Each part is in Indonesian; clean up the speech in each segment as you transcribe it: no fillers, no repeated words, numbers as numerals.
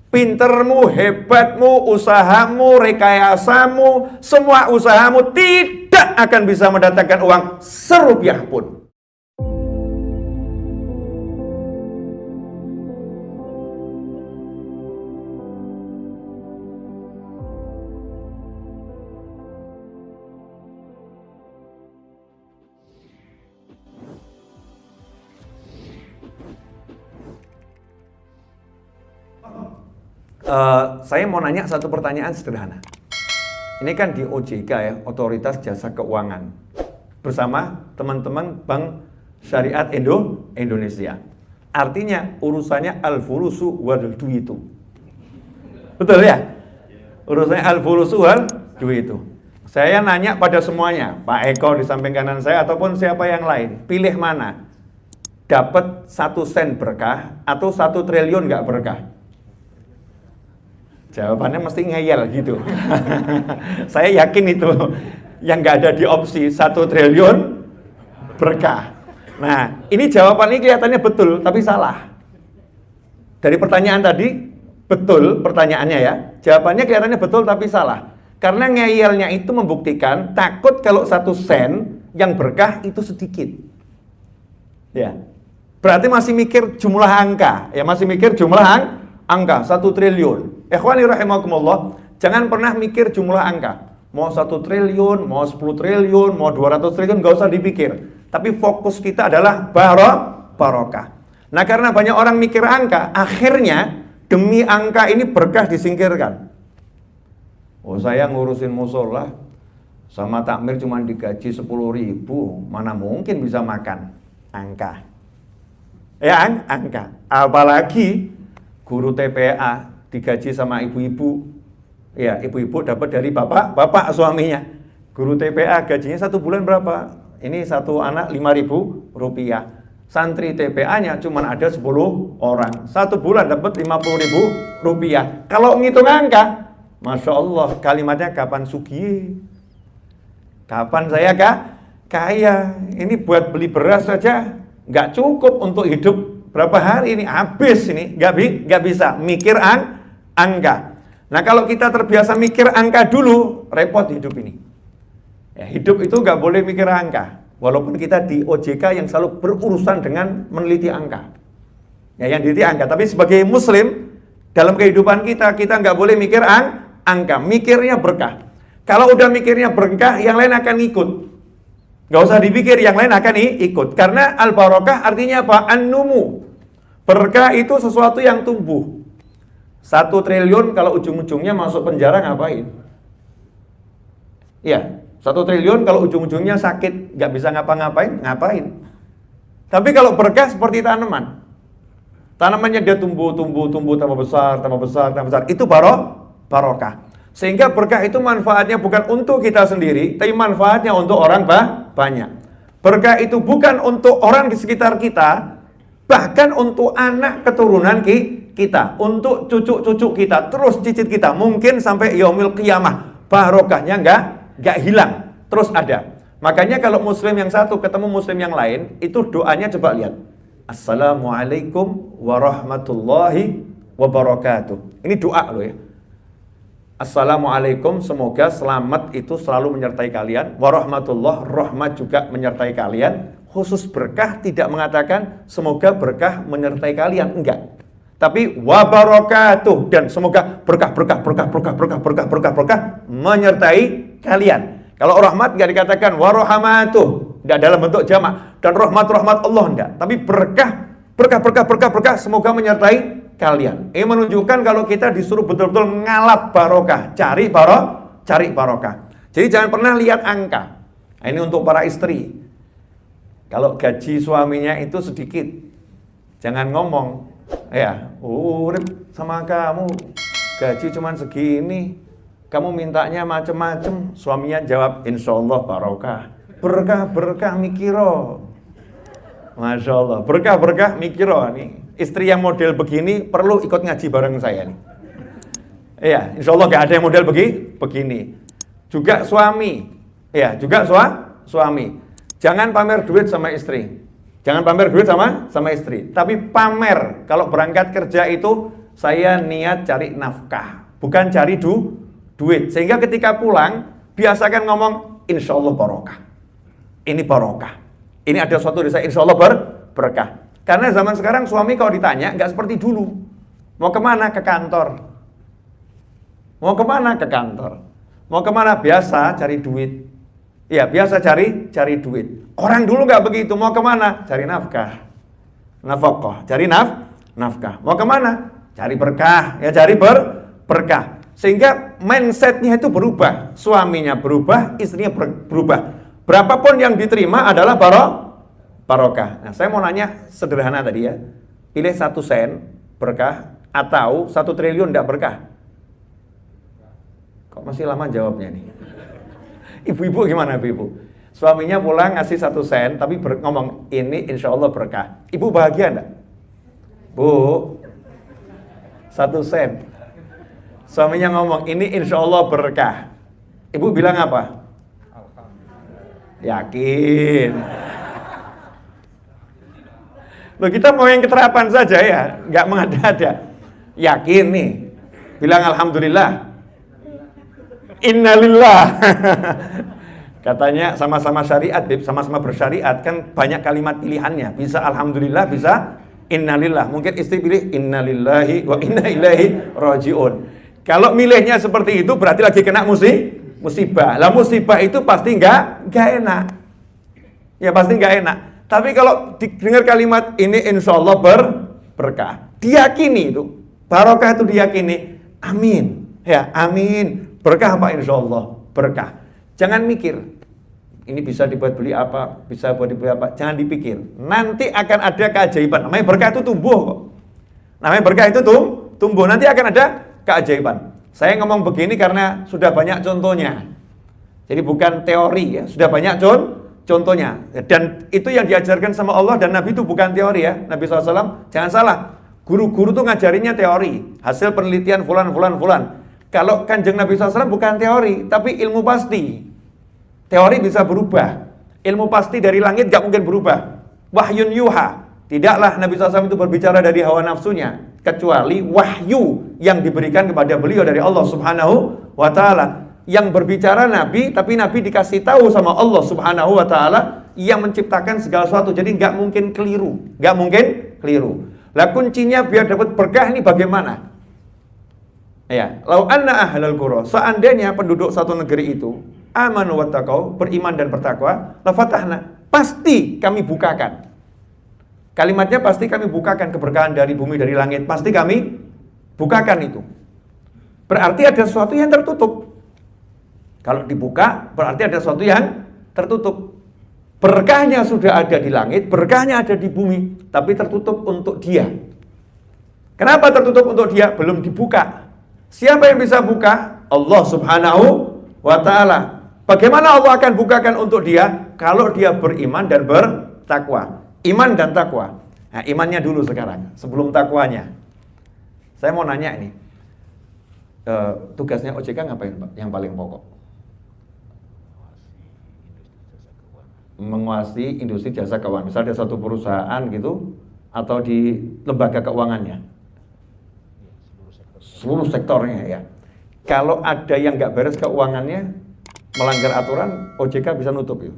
Pintermu, hebatmu, usahamu, rekayasamu, semua usahamu tidak akan bisa mendatangkan uang serupiah pun. Saya mau nanya satu pertanyaan sederhana. Ini kan di OJK ya, Otoritas Jasa Keuangan, bersama teman-teman Bank Syariat Indonesia. Artinya urusannya al-fulusu wal duitu. Betul ya? Urusannya al-fulusu wal duitu. Saya nanya pada semuanya, Pak Eko di samping kanan saya ataupun siapa yang lain, pilih mana? Dapat 1 sen berkah atau 1 triliun nggak berkah? Jawabannya mesti ngeyel gitu. Saya yakin itu yang nggak ada di opsi 1 triliun berkah. Nah, ini jawaban ini kelihatannya betul, tapi salah. Dari pertanyaan tadi, betul pertanyaannya ya. Jawabannya kelihatannya betul, tapi salah. Karena ngeyelnya itu membuktikan takut kalau 1 sen yang berkah itu sedikit. Ya, berarti masih mikir jumlah angka. Ya, masih mikir jumlah angka 1 triliun. Ikhwani rahimakumullah, jangan pernah mikir jumlah angka. Mau 1 triliun, mau 10 triliun, mau 200 triliun, gak usah dipikir. Tapi fokus kita adalah barokah. Nah, karena banyak orang mikir angka, akhirnya demi angka ini berkah disingkirkan. Oh, saya ngurusin musola sama takmir cuma digaji 10.000, mana mungkin bisa makan angka. Ya, angka. Apalagi guru TPA digaji sama ibu-ibu, ya ibu-ibu dapat dari bapak suaminya. Guru TPA gajinya 1 bulan berapa? Ini 1 anak 5.000 rupiah. Santri TPA-nya cuma ada 10 orang. 1 bulan dapat 50.000 rupiah. Kalau ngitung angka, Masya Allah, kalimatnya kapan sugih? Kapan saya kaya? Ini buat beli beras saja nggak cukup untuk hidup berapa hari ini, habis ini, nggak bisa mikir angka. Nah, kalau kita terbiasa mikir angka dulu, repot hidup ini. Ya, hidup itu nggak boleh mikir angka. Walaupun kita di OJK yang selalu berurusan dengan meneliti angka. Ya, yang diliti angka. Tapi sebagai muslim, dalam kehidupan kita nggak boleh mikir angka. Mikirnya berkah. Kalau udah mikirnya berkah, yang lain akan ikut. Nggak usah dipikir, yang lain akan ikut. Karena al-barokah artinya apa? An-numu. Berkah itu sesuatu yang tumbuh. 1 triliun kalau ujung-ujungnya masuk penjara ngapain? Ya, 1 triliun kalau ujung-ujungnya sakit, nggak bisa ngapain? Tapi kalau berkah seperti tanaman. Tanamannya dia tumbuh, tambah besar. Itu barokah. Sehingga berkah itu manfaatnya bukan untuk kita sendiri, tapi manfaatnya untuk orang banyak. Berkah itu bukan untuk orang di sekitar kita, bahkan untuk anak keturunan kita, untuk cucu-cucu kita, terus cicit kita, mungkin sampai yaumil qiyamah, barokahnya nggak hilang, terus ada. Makanya kalau muslim yang satu ketemu muslim yang lain, itu doanya coba lihat. Assalamualaikum warahmatullahi wabarakatuh. Ini doa loh ya. Assalamualaikum, semoga selamat itu selalu menyertai kalian. Warahmatullah, rahmat juga menyertai kalian. Khusus berkah tidak mengatakan semoga berkah menyertai kalian, enggak. Tapi wabarakatuh, dan semoga berkah menyertai kalian. Kalau rahmat enggak dikatakan warahmatuh, enggak dalam bentuk jamak, dan rahmat Allah enggak. Tapi berkah semoga menyertai kalian. Ini menunjukkan kalau kita disuruh betul-betul ngalap barokah, cari barokah. Jadi jangan pernah lihat angka. Nah, ini untuk para istri. Kalau gaji suaminya itu sedikit, jangan ngomong, ya, urip sama kamu gaji cuman segini, kamu mintanya macem-macem. Suaminya jawab, insya Allah barokah. Berkah mikiro. Masya Allah, berkah mikiro nih. Istri yang model begini perlu ikut ngaji bareng saya nih. Iya, insya Allah gak ada yang model begini. Juga suami, ya juga suami. Jangan pamer duit sama istri. Jangan pamer duit sama istri. Tapi pamer kalau berangkat kerja itu saya niat cari nafkah, bukan cari duit. Sehingga ketika pulang, biasakan ngomong, insya Allah barokah. Ini barokah. Ini ada suatu desa, insya Allah berkah. Karena zaman sekarang suami kalau ditanya, nggak seperti dulu. Mau kemana? Ke kantor. Mau kemana? Ke kantor. Mau kemana? Biasa cari duit. Ya, biasa cari duit. Orang dulu nggak begitu. Mau kemana? Cari nafkah. Nafkah. Cari nafkah. Mau kemana? Cari berkah. Ya, cari berkah. Sehingga mindsetnya itu berubah. Suaminya berubah, istrinya berubah. Berapapun yang diterima adalah barokah. Nah, saya mau nanya sederhana tadi ya. Pilih 1 sen berkah atau 1 triliun tidak berkah? Kok masih lama jawabnya nih? Ibu-ibu gimana ibu? Suaminya pulang ngasih 1 sen tapi ngomong ini insya Allah berkah. Ibu bahagia enggak? Bu, 1 sen. Suaminya ngomong ini insya Allah berkah. Ibu bilang apa? Yakin. Loh, kita mau yang keterapan saja ya, nggak mengada-ada. Yakin nih, bilang alhamdulillah. Innalillah. Katanya sama-sama syariat, sama-sama bersyariat, kan banyak kalimat pilihannya. Bisa alhamdulillah, bisa innalillah. Mungkin istri pilih innalillahi wa inna ilaihi rajiun. Kalau milihnya seperti itu berarti lagi kena musibah. Lah musibah itu pasti nggak enak. Ya pasti nggak enak. Tapi kalau dengar kalimat ini insya Allah berkah, diyakini itu barokah itu diyakini. Amin. Ya amin. Berkah apa insya Allah berkah. Jangan mikir ini bisa dibuat beli apa, bisa buat dibeli apa. Jangan dipikir. Nanti akan ada keajaiban. Namanya berkah itu tumbuh kok. Namanya berkah itu tumbuh. Nanti akan ada keajaiban. Saya ngomong begini karena sudah banyak contohnya. Jadi bukan teori ya, sudah banyak contohnya. Dan itu yang diajarkan sama Allah dan Nabi itu bukan teori ya. Nabi SAW, jangan salah. Guru-guru tuh ngajarinnya teori. Hasil penelitian fulan. Kalau kanjeng Nabi SAW bukan teori, tapi ilmu pasti. Teori bisa berubah. Ilmu pasti dari langit gak mungkin berubah. Wahyun yuha. Tidaklah Nabi SAW itu berbicara dari hawa nafsunya, kecuali wahyu yang diberikan kepada beliau dari Allah Subhanahu wa Ta'ala. Yang berbicara Nabi, tapi Nabi dikasih tahu sama Allah Subhanahu wa Ta'ala yang menciptakan segala sesuatu. Jadi nggak mungkin keliru. Lah kuncinya biar dapat berkah ini bagaimana? Ya, lau anna ahlal qura, seandainya penduduk satu negeri itu amanu wattaqau, beriman dan bertakwa, la fatahna, pasti kami bukakan. Kalimatnya pasti kami bukakan keberkahan dari bumi, dari langit, pasti kami bukakan itu. Berarti ada sesuatu yang tertutup. Kalau dibuka berarti ada sesuatu yang tertutup. Berkahnya sudah ada di langit, berkahnya ada di bumi, tapi tertutup untuk dia. Kenapa tertutup untuk dia? Belum dibuka. Siapa yang bisa buka? Allah Subhanahu wa Ta'ala. Bagaimana Allah akan bukakan untuk dia? Kalau dia beriman dan bertakwa. Iman dan takwa. Nah, imannya dulu sekarang, sebelum takwanya. Saya mau nanya ini, tugasnya OJK ngapain Pak? Yang paling pokok? Menguasai industri jasa keuangan. Misalnya ada satu perusahaan gitu, atau di lembaga keuangannya. Seluruh sektornya ya. Kalau ada yang nggak beres keuangannya, melanggar aturan, OJK bisa nutup ya.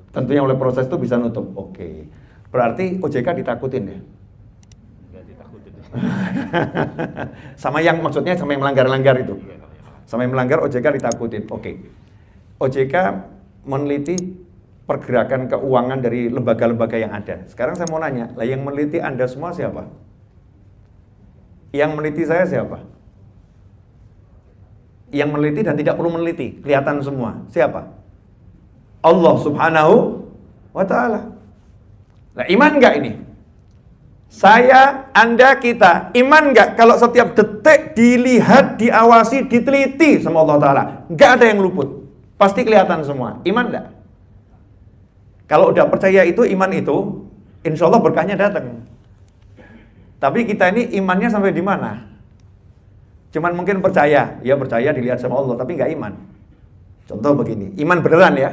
Tentunya oleh proses itu bisa nutup. Oke. Berarti OJK ditakutin ya? Nggak ditakutin. Sama yang maksudnya sama yang melanggar-langgar itu. Sama yang melanggar OJK ditakutin. Oke. OJK meneliti pergerakan keuangan dari lembaga-lembaga yang ada. Sekarang saya mau nanya, lah yang meneliti Anda semua siapa? Yang meneliti saya siapa? Yang meneliti dan tidak perlu meneliti, kelihatan semua. Siapa? Allah Subhanahu wa Ta'ala. Nah, iman enggak ini? Saya, Anda, kita, iman enggak kalau setiap detik dilihat, diawasi, diteliti sama Allah Ta'ala? Enggak ada yang luput. Pasti kelihatan semua. Iman enggak? Kalau udah percaya itu, iman itu, insya Allah berkahnya datang. Tapi kita ini imannya sampai di mana? Cuman mungkin percaya, ya percaya dilihat sama Allah, tapi nggak iman. Contoh begini, iman beneran ya.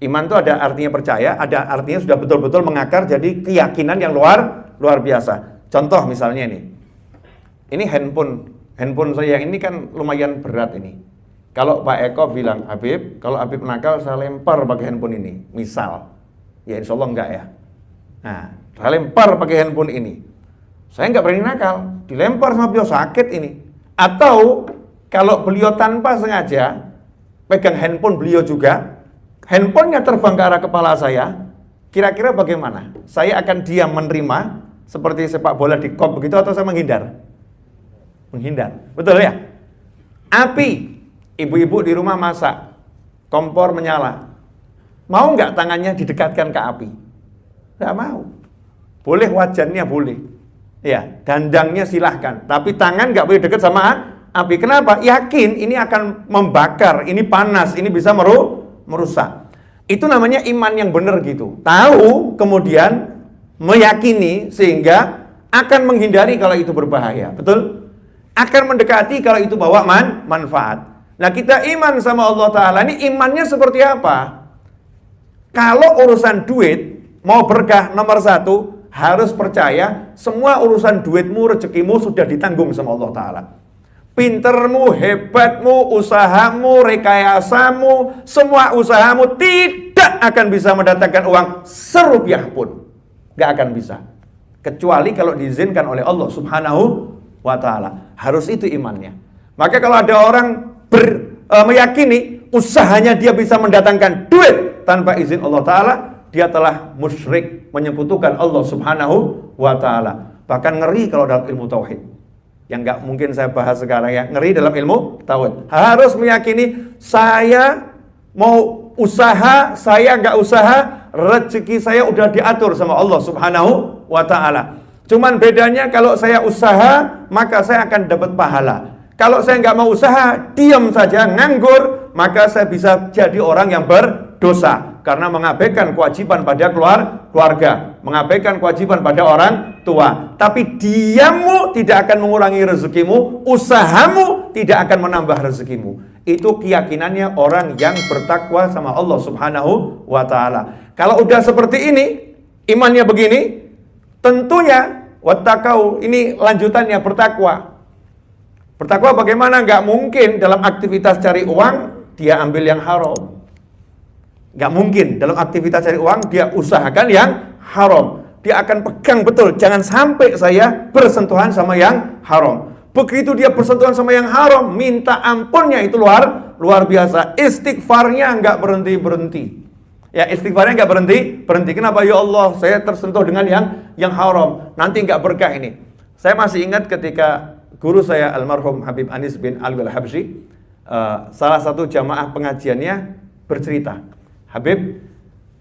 Iman itu ada artinya percaya, ada artinya sudah betul-betul mengakar jadi keyakinan yang luar biasa. Contoh misalnya ini handphone saya ini kan lumayan berat ini. Kalau Pak Eko bilang, Habib, kalau Habib nakal saya lempar pakai handphone ini, misal, ya insya Allah enggak ya. Nah, saya lempar pakai handphone ini, saya enggak berani nakal, dilempar sama beliau sakit ini. Atau kalau beliau tanpa sengaja pegang handphone beliau juga, handphonenya terbang ke arah kepala saya, kira-kira bagaimana? Saya akan diam menerima seperti sepak bola di kop begitu atau saya menghindar? Menghindar, betul ya? Api, ibu-ibu di rumah masak, kompor menyala, mau nggak tangannya didekatkan ke api? Nggak mau. Boleh wajannya boleh, ya, dandangnya silahkan, tapi tangan nggak boleh dekat sama api. Kenapa? Yakin ini akan membakar, ini panas, ini bisa merusak. Itu namanya iman yang benar gitu. Tahu, kemudian meyakini sehingga akan menghindari kalau itu berbahaya, betul? Akan mendekati kalau itu bawa manfaat. Nah, kita iman sama Allah Ta'ala, ini imannya seperti apa? Kalau urusan duit, mau berkah nomor 1, harus percaya semua urusan duitmu, rezekimu sudah ditanggung sama Allah Ta'ala. Pintermu, hebatmu, usahamu, rekayasamu, semua usahamu tidak akan bisa mendatangkan uang serupiah pun. Gak akan bisa. Kecuali kalau diizinkan oleh Allah Subhanahu wa Ta'ala. Harus itu imannya. Maka kalau ada orang meyakini usahanya dia bisa mendatangkan duit tanpa izin Allah Ta'ala, dia telah musyrik, menyekutukan Allah Subhanahu wa Ta'ala. Bahkan ngeri kalau dalam ilmu tauhid, yang nggak mungkin saya bahas sekarang ya, ngeri dalam ilmu tauhid. Harus meyakini saya mau usaha, saya nggak usaha, rezeki saya udah diatur sama Allah Subhanahu wa Ta'ala. Cuman bedanya kalau saya usaha, maka saya akan dapat pahala. Kalau saya nggak mau usaha, diam saja, nganggur, maka saya bisa jadi orang yang berdosa. Karena mengabaikan kewajiban pada keluarga, mengabaikan kewajiban pada orang tua. Tapi diammu tidak akan mengurangi rezekimu, usahamu tidak akan menambah rezekimu. Itu keyakinannya orang yang bertakwa sama Allah Subhanahu wa Ta'ala. Kalau udah seperti ini, imannya begini, tentunya wattaqau, ini lanjutannya bertakwa. Bertakwa bagaimana? Nggak mungkin dalam aktivitas cari uang dia ambil yang haram. Nggak mungkin dalam aktivitas cari uang dia usahakan yang haram. Dia akan pegang betul, jangan sampai saya bersentuhan sama yang haram. Begitu dia bersentuhan sama yang haram, minta ampunnya itu luar biasa. Istighfarnya nggak berhenti. Ya, istighfarnya nggak berhenti. Kenapa? Ya Allah, saya tersentuh dengan yang haram. Nanti nggak berkah ini. Saya masih ingat ketika guru saya almarhum Habib Anis bin Alwi Al-Habsyi, salah satu jamaah pengajiannya bercerita, Habib,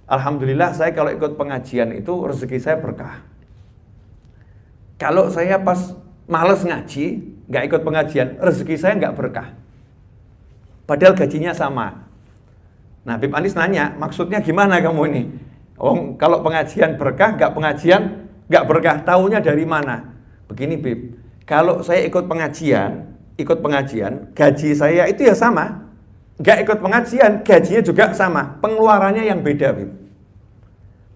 alhamdulillah saya kalau ikut pengajian itu rezeki saya berkah. Kalau saya pas males ngaji, nggak ikut pengajian, rezeki saya nggak berkah. Padahal gajinya sama. Nah, Habib Anis nanya, maksudnya gimana kamu ini? Oh, kalau pengajian berkah, nggak pengajian nggak berkah. Taunya dari mana? Begini, Bib. Kalau saya ikut pengajian, gaji saya itu ya sama. Nggak ikut pengajian, gajinya juga sama. Pengeluarannya yang beda, Bib.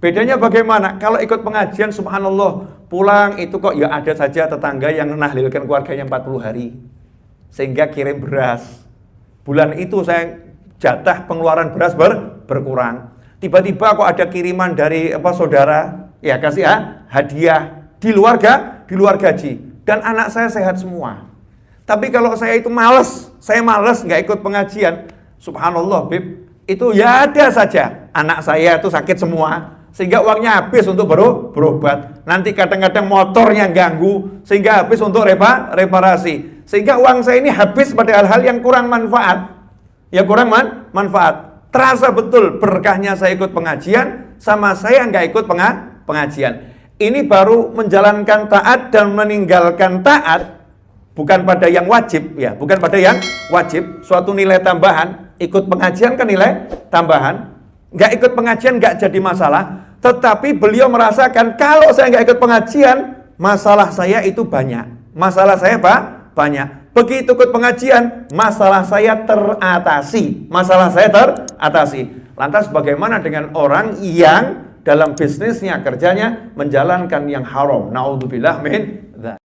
Bedanya bagaimana? Kalau ikut pengajian, subhanallah, pulang itu kok ya ada saja tetangga yang nahlilkan keluarganya 40 hari. Sehingga kirim beras. Bulan itu saya jatah pengeluaran beras berkurang. Tiba-tiba kok ada kiriman dari saudara, ya kasih hadiah di luar gaji. Dan anak saya sehat semua. Tapi kalau saya itu malas nggak ikut pengajian, subhanallah, Bib, itu ya ada saja anak saya itu sakit semua, sehingga uangnya habis untuk berobat. Nanti kadang-kadang motornya ganggu, sehingga habis untuk reparasi. Sehingga uang saya ini habis pada hal-hal yang kurang manfaat. Ya kurang manfaat. Terasa betul berkahnya saya ikut pengajian, sama saya nggak ikut pengajian. Ini baru menjalankan taat dan meninggalkan taat. Bukan pada yang wajib, ya, bukan pada yang wajib, suatu nilai tambahan. Ikut pengajian kan nilai tambahan, nggak ikut pengajian nggak jadi masalah. Tetapi beliau merasakan kalau saya nggak ikut pengajian, masalah saya itu banyak. Masalah saya banyak. Begitu ikut pengajian, masalah saya teratasi. Lantas bagaimana dengan orang yang dalam bisnisnya, kerjanya menjalankan yang haram. Naudzubillah min dzalik.